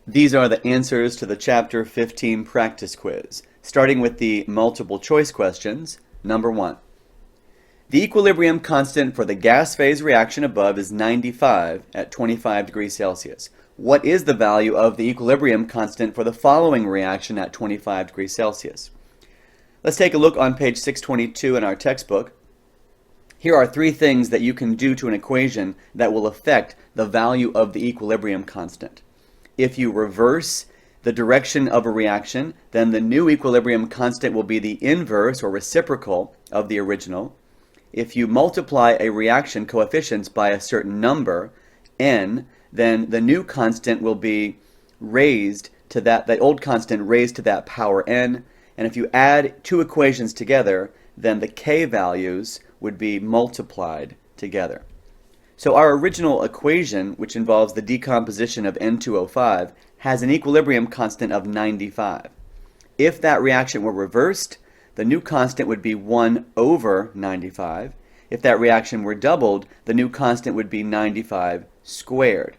These are the answers to the Chapter 15 practice quiz, starting with the multiple choice questions. Number 1. The equilibrium constant for the gas phase reaction above is 95 at 25 degrees Celsius. What is the value of the equilibrium constant for the following reaction at 25 degrees Celsius? Let's take a look on page 622 in our textbook. Here are three things that you can do to an equation that will affect the value of the equilibrium constant. If you reverse the direction of a reaction, then the new equilibrium constant will be the inverse or reciprocal of the original. If you multiply a reaction coefficients by a certain number, n, then the new constant will be raised to the old constant raised to that power n. And if you add two equations together, then the k values would be multiplied together. So our original equation, which involves the decomposition of N2O5, has an equilibrium constant of 95. If that reaction were reversed, the new constant would be 1 over 95. If that reaction were doubled, the new constant would be 95 squared.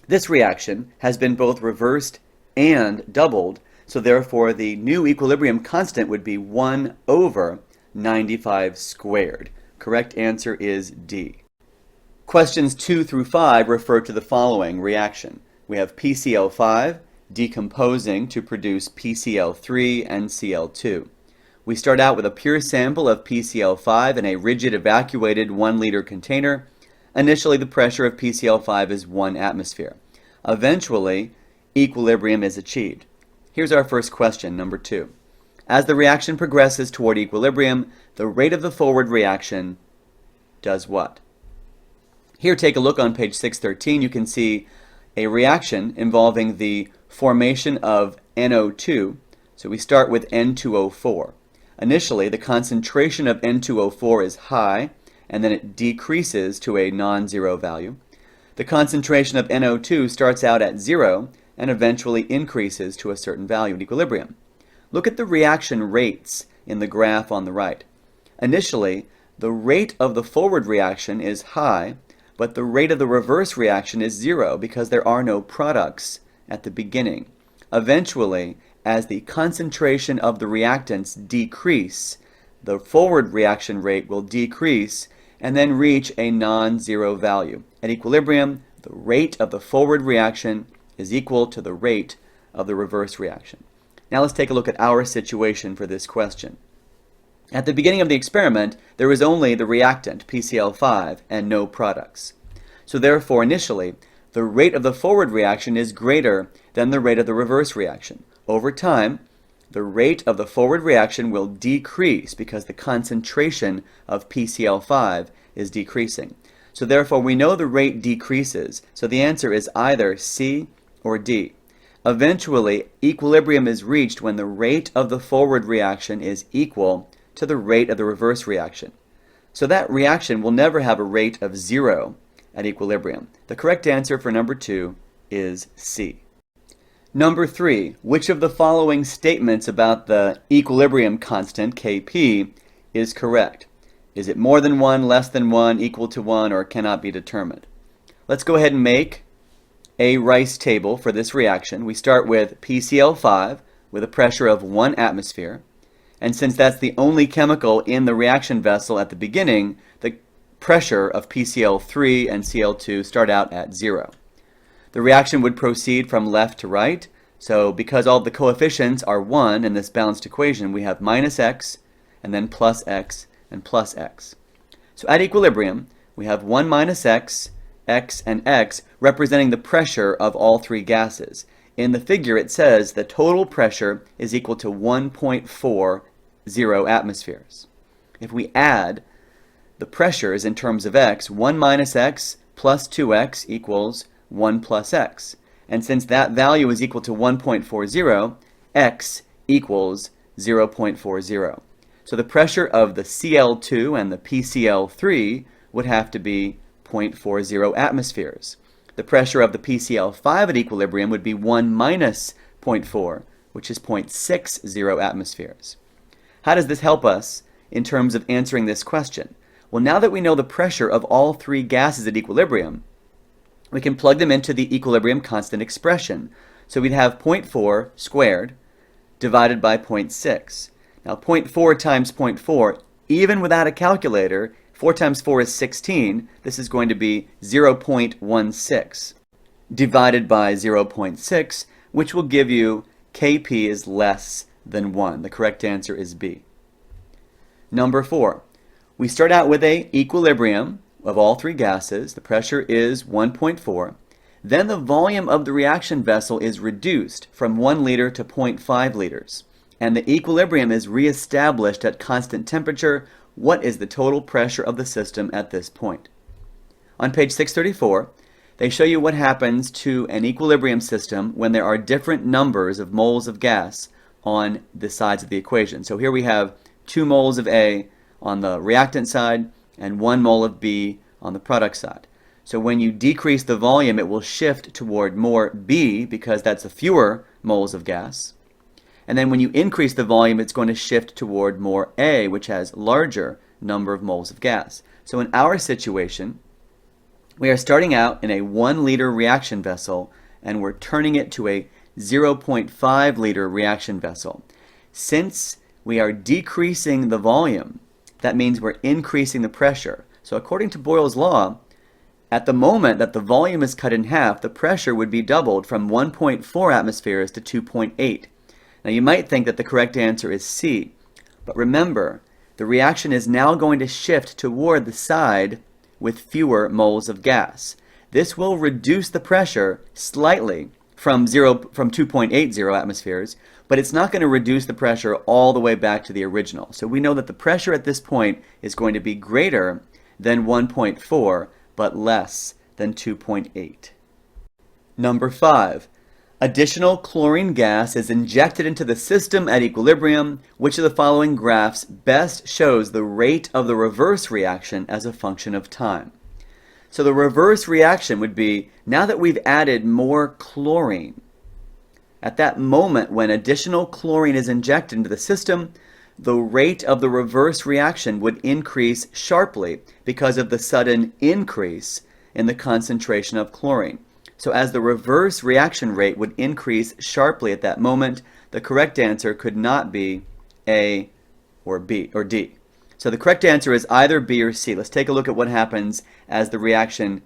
This reaction has been both reversed and doubled, so therefore the new equilibrium constant would be 1 over 95 squared. Correct answer is D. Questions 2 through 5 refer to the following reaction. We have PCl5 decomposing to produce PCl3 and Cl2. We start out with a pure sample of PCl5 in a rigid evacuated 1 liter container. Initially, the pressure of PCl5 is 1 atmosphere. Eventually, equilibrium is achieved. Here's our first question, number 2. As the reaction progresses toward equilibrium, the rate of the forward reaction does what? Here, take a look on page 613. You can see a reaction involving the formation of NO2. So we start with N2O4. Initially, the concentration of N2O4 is high, and then it decreases to a non-zero value. The concentration of NO2 starts out at 0 and eventually increases to a certain value in equilibrium. Look at the reaction rates in the graph on the right. Initially, the rate of the forward reaction is high, but the rate of the reverse reaction is 0 because there are no products at the beginning. Eventually, as the concentration of the reactants decrease, the forward reaction rate will decrease and then reach a non-zero value. At equilibrium, the rate of the forward reaction is equal to the rate of the reverse reaction. Now let's take a look at our situation for this question. At the beginning of the experiment, there was only the reactant, PCl5, and no products. So therefore, initially, the rate of the forward reaction is greater than the rate of the reverse reaction. Over time, the rate of the forward reaction will decrease because the concentration of PCl5 is decreasing. So therefore, we know the rate decreases. So the answer is either C or D. Eventually, equilibrium is reached when the rate of the forward reaction is equal to the rate of the reverse reaction. So that reaction will never have a rate of 0 at equilibrium. The correct answer for number 2 is C. Number 3, which of the following statements about the equilibrium constant, Kp, is correct? Is it more than 1, less than 1, equal to 1, or cannot be determined? Let's go ahead and make a Rice table for this reaction. We start with PCl5 with a pressure of 1 atmosphere. And since that's the only chemical in the reaction vessel at the beginning, the pressure of PCl3 and Cl2 start out at 0. The reaction would proceed from left to right. So because all the coefficients are 1 in this balanced equation, we have minus x, and then plus x, and plus x. So at equilibrium, we have 1 minus x, and x representing the pressure of all three gases. In the figure it says the total pressure is equal to 1.40 atmospheres. If we add the pressures in terms of x, 1 minus x plus 2x equals 1 plus x. And since that value is equal to 1.40, x equals 0.40. So the pressure of the Cl2 and the PCl3 would have to be 0.40 atmospheres. The pressure of the PCl5 at equilibrium would be 1 minus 0.4, which is 0.60 atmospheres. How does this help us in terms of answering this question? Well, now that we know the pressure of all three gases at equilibrium, we can plug them into the equilibrium constant expression. So we'd have 0.4 squared divided by 0.6. Now 0.4 times 0.4, even without a calculator, 4 times 4 is 16. This is going to be 0.16 divided by 0.6, which will give you Kp is less than 1. The correct answer is B. Number 4. We start out with an equilibrium of all three gases. The pressure is 1.4. Then the volume of the reaction vessel is reduced from 1 liter to 0.5 liters. And the equilibrium is reestablished at constant temperature. What is the total pressure of the system at this point? On page 634, they show you what happens to an equilibrium system when there are different numbers of moles of gas on the sides of the equation. So here we have 2 moles of A on the reactant side and 1 mole of B on the product side. So when you decrease the volume, it will shift toward more B because that's a fewer moles of gas. And then when you increase the volume, it's going to shift toward more A, which has larger number of moles of gas. So in our situation, we are starting out in a 1 liter reaction vessel and we're turning it to a 0.5 liter reaction vessel. Since we are decreasing the volume, that means we're increasing the pressure. So according to Boyle's law, at the moment that the volume is cut in half, the pressure would be doubled from 1.4 atmospheres to 2.8. Now you might think that the correct answer is C, but remember, the reaction is now going to shift toward the side with fewer moles of gas. This will reduce the pressure slightly from 2.80 atmospheres, but it's not going to reduce the pressure all the way back to the original. So we know that the pressure at this point is going to be greater than 1.4, but less than 2.8. Number 5. Additional chlorine gas is injected into the system at equilibrium. Which of the following graphs best shows the rate of the reverse reaction as a function of time? So the reverse reaction would be, now that we've added more chlorine, at that moment when additional chlorine is injected into the system, the rate of the reverse reaction would increase sharply because of the sudden increase in the concentration of chlorine. So as the reverse reaction rate would increase sharply at that moment, the correct answer could not be A or B or D. So the correct answer is either B or C. Let's take a look at what happens as the reaction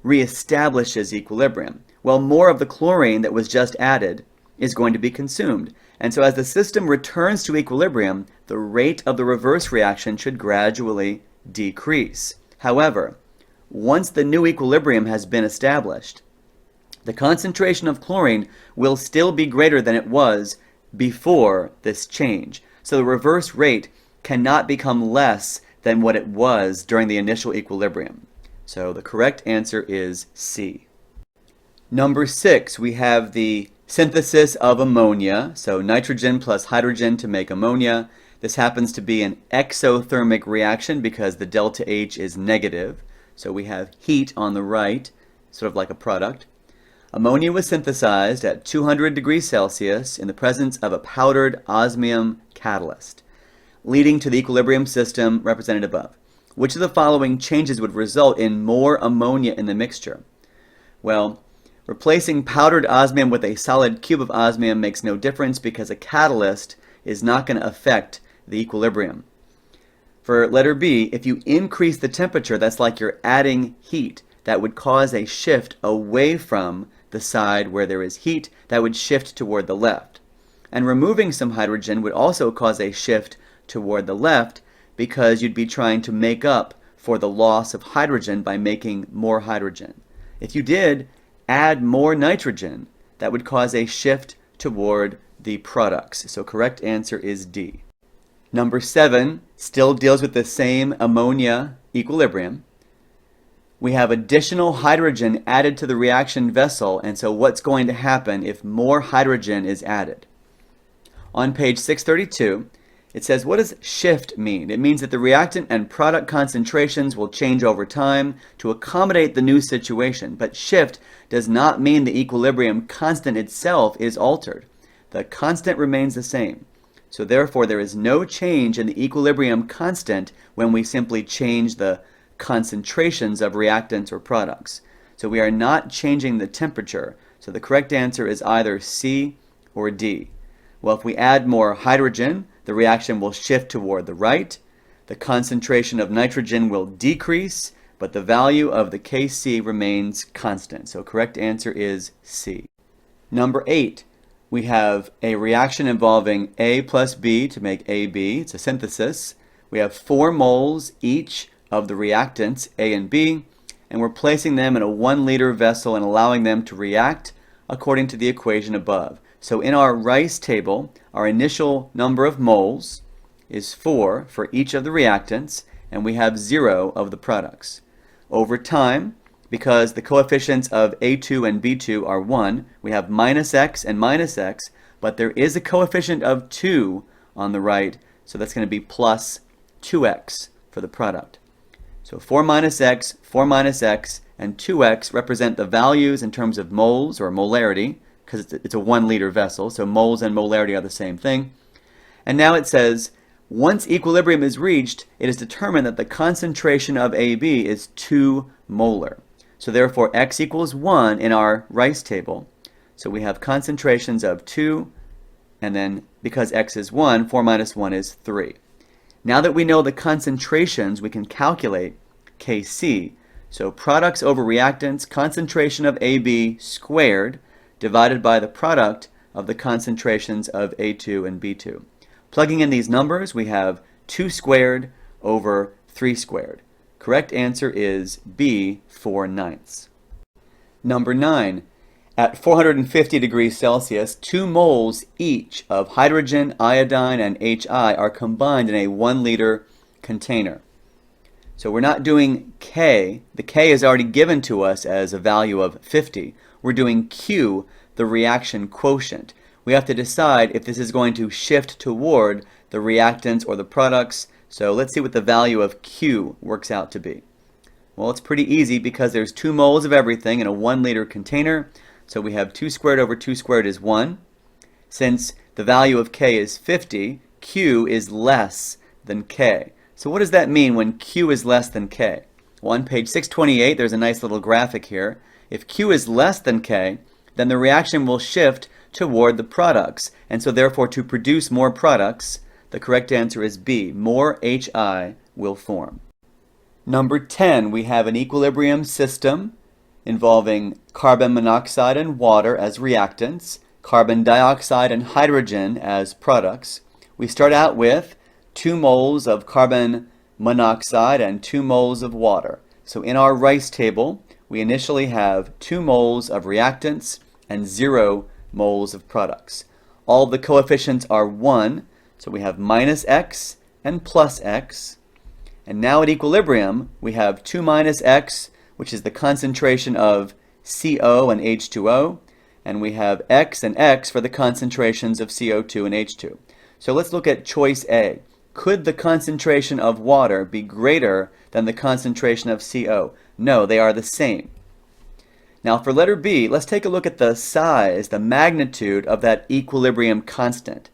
reestablishes equilibrium. Well, more of the chlorine that was just added is going to be consumed. And so as the system returns to equilibrium, the rate of the reverse reaction should gradually decrease. However, once the new equilibrium has been established, the concentration of chlorine will still be greater than it was before this change. So the reverse rate cannot become less than what it was during the initial equilibrium. So the correct answer is C. Number 6, we have the synthesis of ammonia. So nitrogen plus hydrogen to make ammonia. This happens to be an exothermic reaction because the delta H is negative. So we have heat on the right, sort of like a product. Ammonia was synthesized at 200 degrees Celsius in the presence of a powdered osmium catalyst, leading to the equilibrium system represented above. Which of the following changes would result in more ammonia in the mixture? Well, replacing powdered osmium with a solid cube of osmium makes no difference because a catalyst is not going to affect the equilibrium. For letter B, if you increase the temperature, that's like you're adding heat. That would cause a shift away from the side where there is heat. That would shift toward the left. And removing some hydrogen would also cause a shift toward the left because you'd be trying to make up for the loss of hydrogen by making more hydrogen. If you did add more nitrogen, that would cause a shift toward the products. So correct answer is D. Number 7 still deals with the same ammonia equilibrium. We have additional hydrogen added to the reaction vessel, and so what's going to happen if more hydrogen is added? On page 632, it says, what does shift mean? It means that the reactant and product concentrations will change over time to accommodate the new situation, but shift does not mean the equilibrium constant itself is altered. The constant remains the same. So therefore, there is no change in the equilibrium constant when we simply change the concentrations of reactants or products. So we are not changing the temperature So the correct answer is either C or D. Well, if we add more hydrogen, the reaction will shift toward the right. The concentration of nitrogen will decrease, but the value of the Kc remains constant. So correct answer is C. Number 8, we have a reaction involving A plus B to make AB. It's a synthesis. We have 4 moles each of the reactants A and B, and we're placing them in a 1-liter vessel and allowing them to react according to the equation above. So in our Rice table, our initial number of moles is 4 for each of the reactants, and we have 0 of the products. Over time, because the coefficients of A2 and B2 are 1, we have minus x and minus x, but there is a coefficient of 2 on the right, so that's going to be plus 2x for the product. So 4 minus x, and 2x represent the values in terms of moles or molarity, because it's a 1-liter vessel, so moles and molarity are the same thing. And now it says, once equilibrium is reached, it is determined that the concentration of AB is 2 molar. So therefore x equals 1 in our Rice table. So we have concentrations of 2, and then because x is 1, 4 minus 1 is 3. Now that we know the concentrations, we can calculate Kc. So products over reactants, concentration of AB squared divided by the product of the concentrations of A2 and B2. Plugging in these numbers, we have 2 squared over 3 squared. Correct answer is B, 4/9. Number 9. At 450 degrees Celsius, 2 moles each of hydrogen, iodine, and HI are combined in a 1-liter container. So we're not doing K. The K is already given to us as a value of 50. We're doing Q, the reaction quotient. We have to decide if this is going to shift toward the reactants or the products. So let's see what the value of Q works out to be. Well, it's pretty easy because there's 2 moles of everything in a 1-liter container. So we have 2 squared over 2 squared is 1. Since the value of K is 50, Q is less than K. So what does that mean when Q is less than K? Well, on page 628, there's a nice little graphic here. If Q is less than K, then the reaction will shift toward the products. And so therefore, to produce more products, the correct answer is B. More HI will form. Number 10, we have an equilibrium system involving carbon monoxide and water as reactants, carbon dioxide and hydrogen as products. We start out with 2 moles of carbon monoxide and 2 moles of water. So in our Rice table, we initially have 2 moles of reactants and 0 moles of products. All the coefficients are 1, so we have minus x and plus x. And now at equilibrium, we have 2 minus x, which is the concentration of CO and H2O, and we have x and x for the concentrations of CO2 and H2. So let's look at choice A. Could the concentration of water be greater than the concentration of CO? No, they are the same. Now for letter B, let's take a look at the size, the magnitude of that equilibrium constant.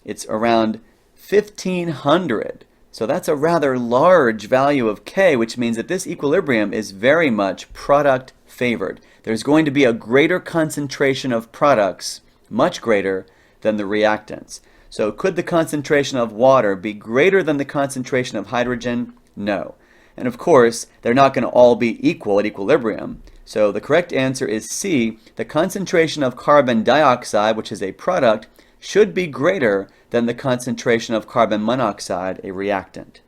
It's around 1500. So that's a rather large value of K, which means that this equilibrium is very much product favored. There's going to be a greater concentration of products, much greater than the reactants. So could the concentration of water be greater than the concentration of hydrogen? No. And of course, they're not going to all be equal at equilibrium. So the correct answer is C. The concentration of carbon dioxide, which is a product, should be greater than the concentration of carbon monoxide, a reactant.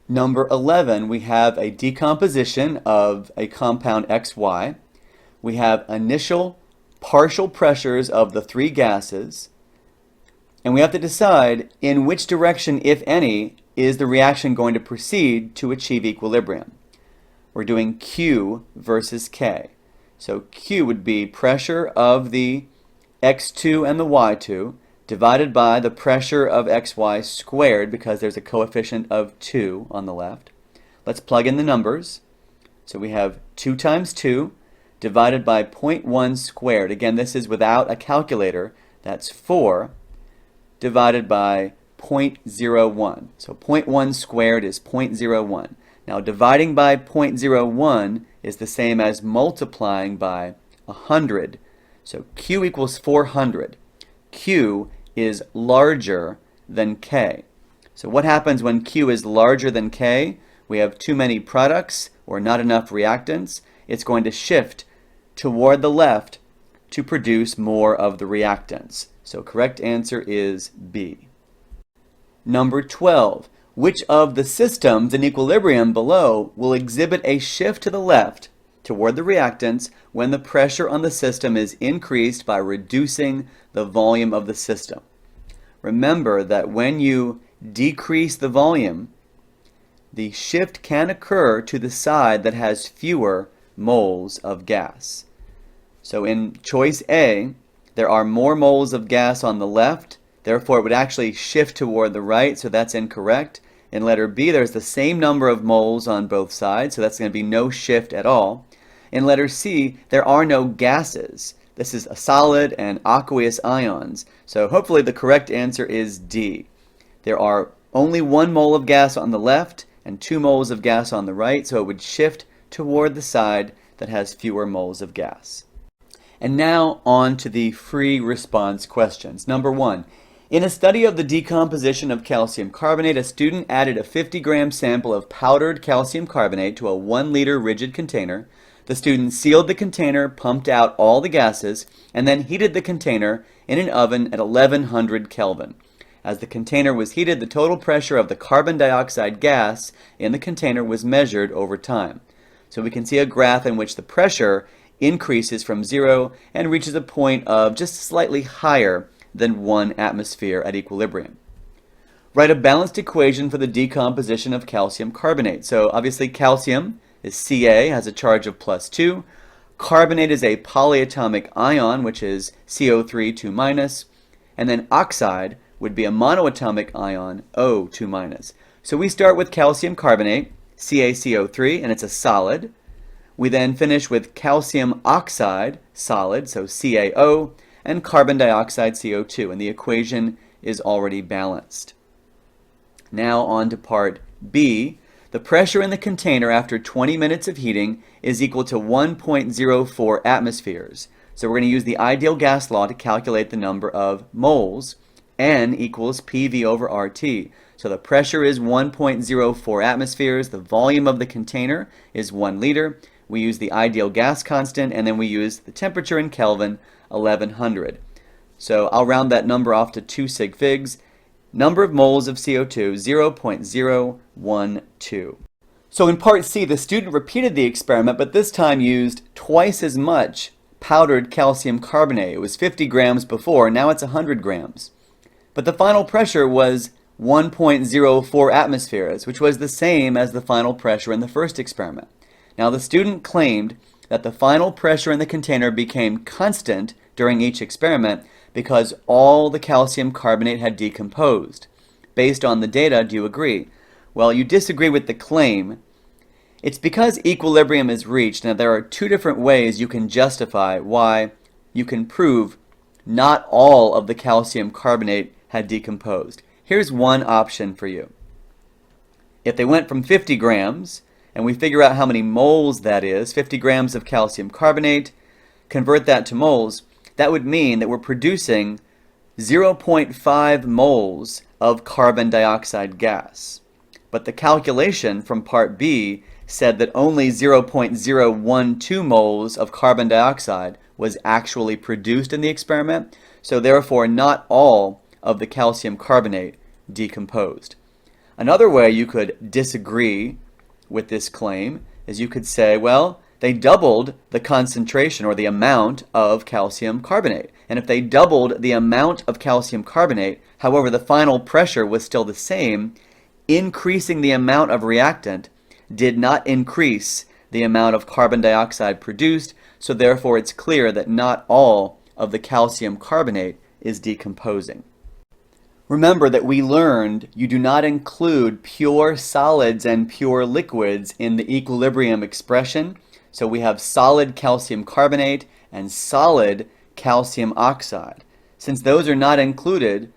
Number 11, we have a decomposition of a compound XY. We have initial partial pressures of the 3 gases, and we have to decide in which direction, if any, is the reaction going to proceed to achieve equilibrium. We're doing Q versus K. So Q would be pressure of the X2 and the Y2 divided by the pressure of XY squared, because there's a coefficient of 2 on the left. Let's plug in the numbers. So we have 2 times 2 divided by 0.1 squared. Again, this is without a calculator. That's 4 divided by 0.01. So 0.1 squared is 0.01. Now dividing by 0.01 is the same as multiplying by 100. So Q equals 400. Q is larger than K. So what happens when Q is larger than K? We have too many products or not enough reactants. It's going to shift toward the left to produce more of the reactants. So correct answer is B. Number 12. Which of the systems in equilibrium below will exhibit a shift to the left toward the reactants when the pressure on the system is increased by reducing the volume of the system? Remember that when you decrease the volume, the shift can occur to the side that has fewer moles of gas. So in choice A, there are more moles of gas on the left, therefore it would actually shift toward the right, so that's incorrect. In letter B, there's the same number of moles on both sides, so that's going to be no shift at all. In letter C, there are no gases. This is a solid and aqueous ions, so hopefully the correct answer is D. There are only 1 mole of gas on the left and 2 moles of gas on the right, so it would shift toward the side that has fewer moles of gas. And now on to the free response questions. Number 1. In a study of the decomposition of calcium carbonate, a student added a 50-gram sample of powdered calcium carbonate to a 1-liter rigid container. The student sealed the container, pumped out all the gases, and then heated the container in an oven at 1100 Kelvin. As the container was heated, the total pressure of the carbon dioxide gas in the container was measured over time. So we can see a graph in which the pressure increases from 0 and reaches a point of just slightly higher than 1 atmosphere at equilibrium. Write a balanced equation for the decomposition of calcium carbonate. So obviously calcium is Ca, has a charge of +2. Carbonate is a polyatomic ion, which is CO3 2-, and then oxide would be a monoatomic ion, O 2-. So we start with calcium carbonate, CaCO3, and it's a solid. We then finish with calcium oxide, solid, so CaO, and carbon dioxide, CO2, and the equation is already balanced. Now on to part B. The pressure in the container after 20 minutes of heating is equal to 1.04 atmospheres. So we're going to use the ideal gas law to calculate the number of moles. N equals PV over RT. So the pressure is 1.04 atmospheres. The volume of the container is 1 liter. We use the ideal gas constant, and then we use the temperature in Kelvin, 1100. So I'll round that number off to 2 sig figs. Number of moles of CO2, 0.012. So in part C, the student repeated the experiment, but this time used twice as much powdered calcium carbonate. It was 50 grams before, now it's 100 grams. But the final pressure was 1.04 atmospheres, which was the same as the final pressure in the first experiment. Now the student claimed that the final pressure in the container became constant during each experiment because all the calcium carbonate had decomposed. Based on the data, do you agree? Well, you disagree with the claim. It's because equilibrium is reached. Now there are 2 different ways you can justify why you can prove not all of the calcium carbonate had decomposed. Here's one option for you. If they went from 50 grams, and we figure out how many moles that is, 50 grams of calcium carbonate, convert that to moles, that would mean that we're producing 0.5 moles of carbon dioxide gas. But the calculation from part B said that only 0.012 moles of carbon dioxide was actually produced in the experiment, so therefore not all of the calcium carbonate decomposed. Another way you could disagree with this claim is you could say, well, they doubled the concentration or the amount of calcium carbonate. And if they doubled the amount of calcium carbonate, however, the final pressure was still the same, increasing the amount of reactant did not increase the amount of carbon dioxide produced, so therefore it's clear that not all of the calcium carbonate is decomposing. Remember that we learned you do not include pure solids and pure liquids in the equilibrium expression. So we have solid calcium carbonate and solid calcium oxide. Since those are not included,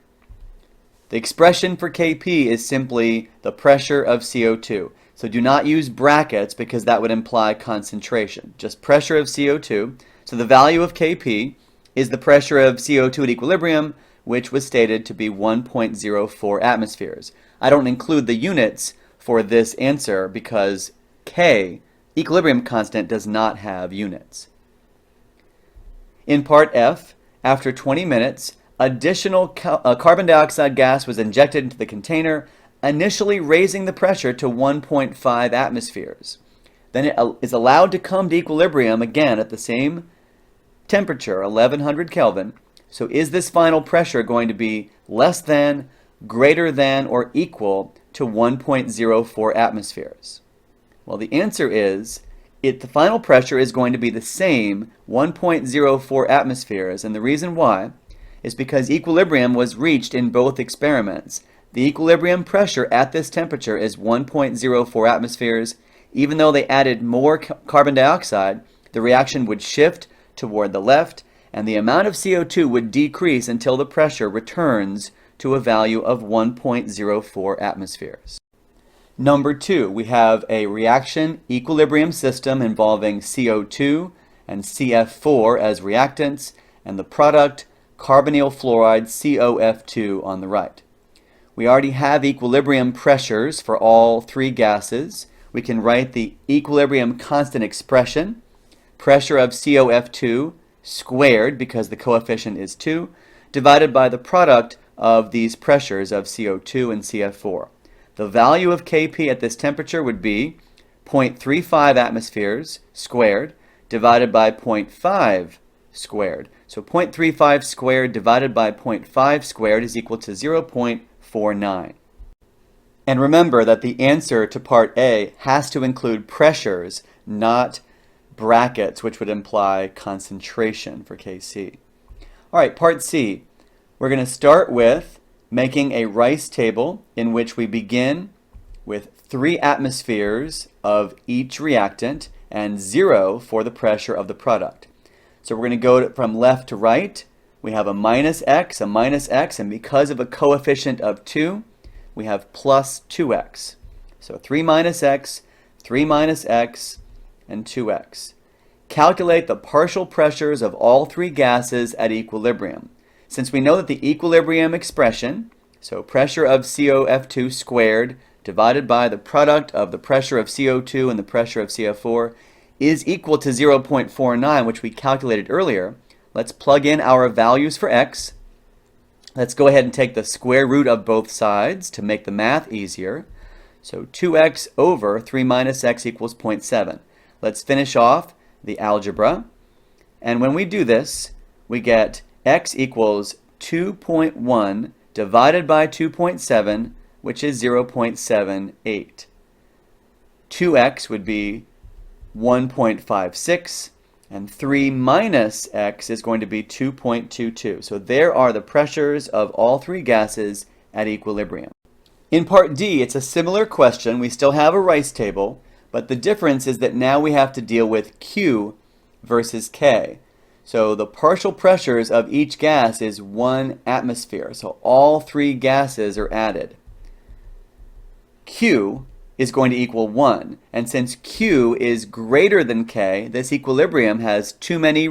the expression for Kp is simply the pressure of CO2. So do not use brackets because that would imply concentration. Just pressure of CO2. So the value of Kp is the pressure of CO2 at equilibrium, which was stated to be 1.04 atmospheres. I don't include the units for this answer because K, equilibrium constant, does not have units. In part F, after 20 minutes, additional carbon dioxide gas was injected into the container, initially raising the pressure to 1.5 atmospheres. Then it is allowed to come to equilibrium again at the same temperature, 1100 Kelvin. So is this final pressure going to be less than, greater than, or equal to 1.04 atmospheres? Well, the answer is the final pressure is going to be the same, 1.04 atmospheres, and the reason why is because equilibrium was reached in both experiments. The equilibrium pressure at this temperature is 1.04 atmospheres. Even though they added more carbon dioxide, the reaction would shift toward the left, and the amount of CO2 would decrease until the pressure returns to a value of 1.04 atmospheres. Number 2, we have a reaction equilibrium system involving CO2 and CF4 as reactants, and the product carbonyl fluoride COF2 on the right. We already have equilibrium pressures for all three gases. We can write the equilibrium constant expression, pressure of COF2 squared, because the coefficient is 2, divided by the product of these pressures of CO2 and CF4. The value of Kp at this temperature would be 0.35 atmospheres squared divided by 0.5 squared. So 0.35 squared divided by 0.5 squared is equal to 0.49. And remember that the answer to part A has to include pressures, not brackets, which would imply concentration for Kc. All right, part C. We're going to start with making a Rice table in which we begin with 3 atmospheres of each reactant and 0 for the pressure of the product. So we're going to go from left to right. We have a minus x, and because of a coefficient of 2, we have plus 2x. So 3 minus x, and 2x. Calculate the partial pressures of all three gases at equilibrium. Since we know that the equilibrium expression, so pressure of COF2 squared divided by the product of the pressure of CO2 and the pressure of CF4 is equal to 0.49, which we calculated earlier, let's plug in our values for x. Let's go ahead and take the square root of both sides to make the math easier. So 2x over 3 minus x equals 0.7. Let's finish off the algebra. And when we do this, we get x equals 2.1 divided by 2.7, which is 0.78. 2x would be 1.56, and 3 minus x is going to be 2.22. So there are the pressures of all three gases at equilibrium. In part D, it's a similar question. We still have a Rice table, but the difference is that now we have to deal with Q versus K. So the partial pressures of each gas is 1 atmosphere. So all three gases are added. Q is going to equal 1. And since Q is greater than K, this equilibrium has too many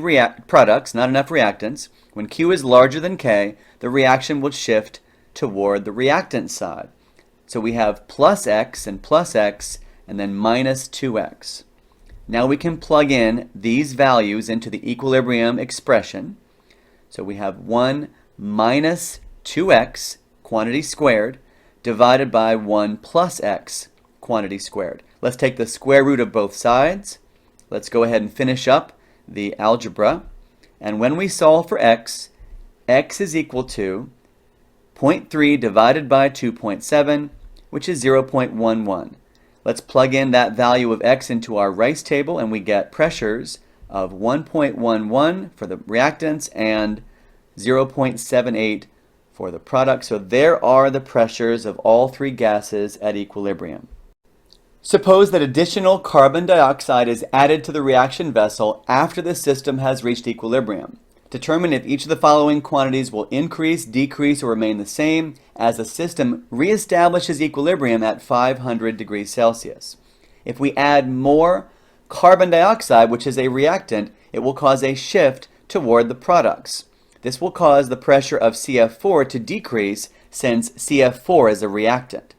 products, not enough reactants. When Q is larger than K, the reaction will shift toward the reactant side. So we have plus x, and then minus 2x. Now we can plug in these values into the equilibrium expression. So we have 1 minus 2x, quantity squared, divided by 1 plus x, quantity squared. Let's take the square root of both sides. Let's go ahead and finish up the algebra. And when we solve for x is equal to 0.3 divided by 2.7, which is 0.11. Let's plug in that value of x into our Rice table, and we get pressures of 1.11 for the reactants and 0.78 for the product. So there are the pressures of all three gases at equilibrium. Suppose that additional carbon dioxide is added to the reaction vessel after the system has reached equilibrium. Determine if each of the following quantities will increase, decrease, or remain the same as the system reestablishes equilibrium at 500 degrees Celsius. If we add more carbon dioxide, which is a reactant, it will cause a shift toward the products. This will cause the pressure of CF4 to decrease since CF4 is a reactant.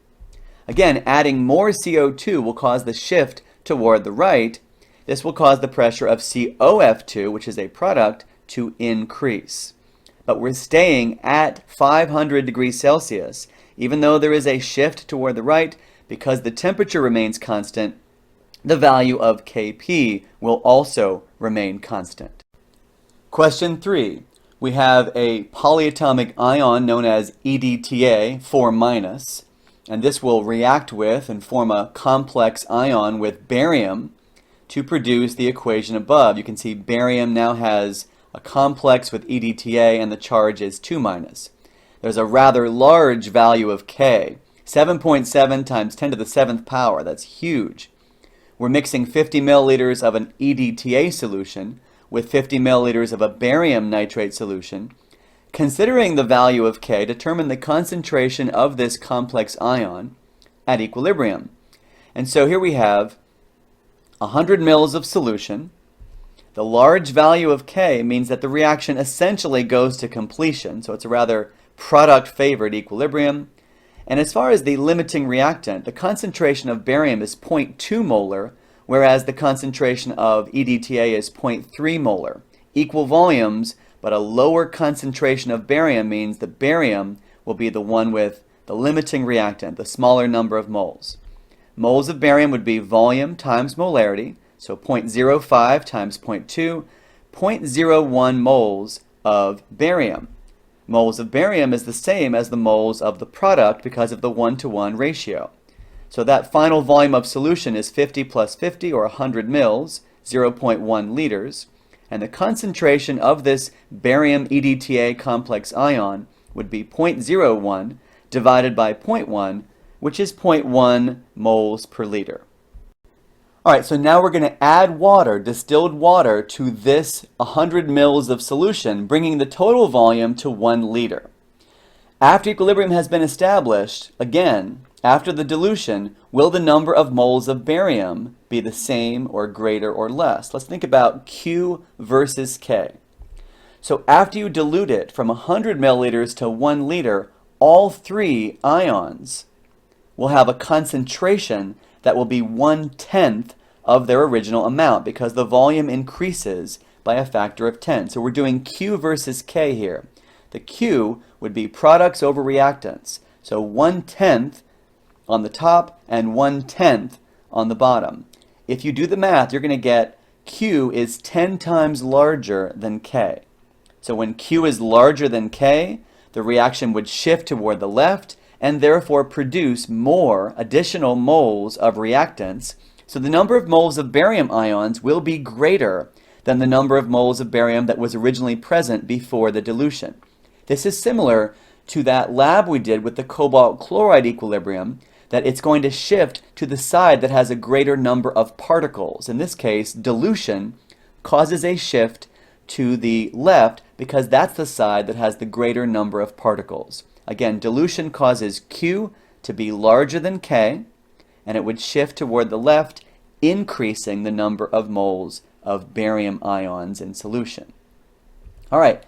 Again, adding more CO2 will cause the shift toward the right. This will cause the pressure of COF2, which is a product, to increase. But we're staying at 500 degrees Celsius, even though there is a shift toward the right. Because the temperature remains constant, the value of Kp will also remain constant. Question 3. We have a polyatomic ion known as EDTA, 4-, and this will react with and form a complex ion with barium to produce the equation above. You can see barium now has a complex with EDTA and the charge is 2-. There's a rather large value of K. 7.7 times 10 to the 7th power. That's huge. We're mixing 50 milliliters of an EDTA solution with 50 milliliters of a barium nitrate solution. Considering the value of K, determine the concentration of this complex ion at equilibrium. And so here we have 100 mils of solution. The large value of K means that the reaction essentially goes to completion, so it's a rather product-favored equilibrium. And as far as the limiting reactant, the concentration of barium is 0.2 molar, whereas the concentration of EDTA is 0.3 molar. Equal volumes, but a lower concentration of barium means that barium will be the one with the limiting reactant, the smaller number of moles. Moles of barium would be volume times molarity, so 0.05 times 0.2, 0.01 moles of barium. Moles of barium is the same as the moles of the product because of the 1-to-1 ratio. So that final volume of solution is 50 plus 50, or 100 mils, 0.1 liters. And the concentration of this barium EDTA complex ion would be 0.01 divided by 0.1, which is 0.1 moles per liter. All right, so now we're going to add water, distilled water, to this 100 mils of solution, bringing the total volume to 1 liter. After equilibrium has been established, again, after the dilution, will the number of moles of barium be the same or greater or less? Let's think about Q versus K. So after you dilute it from 100 milliliters to 1 liter, all three ions will have a concentration that will be 1/10 of their original amount because the volume increases by a factor of 10. So we're doing Q versus K here. The Q would be products over reactants. So 1/10 on the top and 1/10 on the bottom. If you do the math, you're going to get Q is 10 times larger than K. So when Q is larger than K, the reaction would shift toward the left and therefore produce more additional moles of reactants. So the number of moles of barium ions will be greater than the number of moles of barium that was originally present before the dilution. This is similar to that lab we did with the cobalt chloride equilibrium, that it's going to shift to the side that has a greater number of particles. In this case, dilution causes a shift to the left because that's the side that has the greater number of particles. Again, dilution causes Q to be larger than K, and it would shift toward the left, increasing the number of moles of barium ions in solution. All right,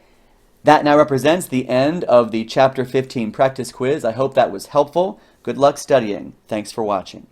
that now represents the end of the Chapter 15 practice quiz. I hope that was helpful. Good luck studying. Thanks for watching.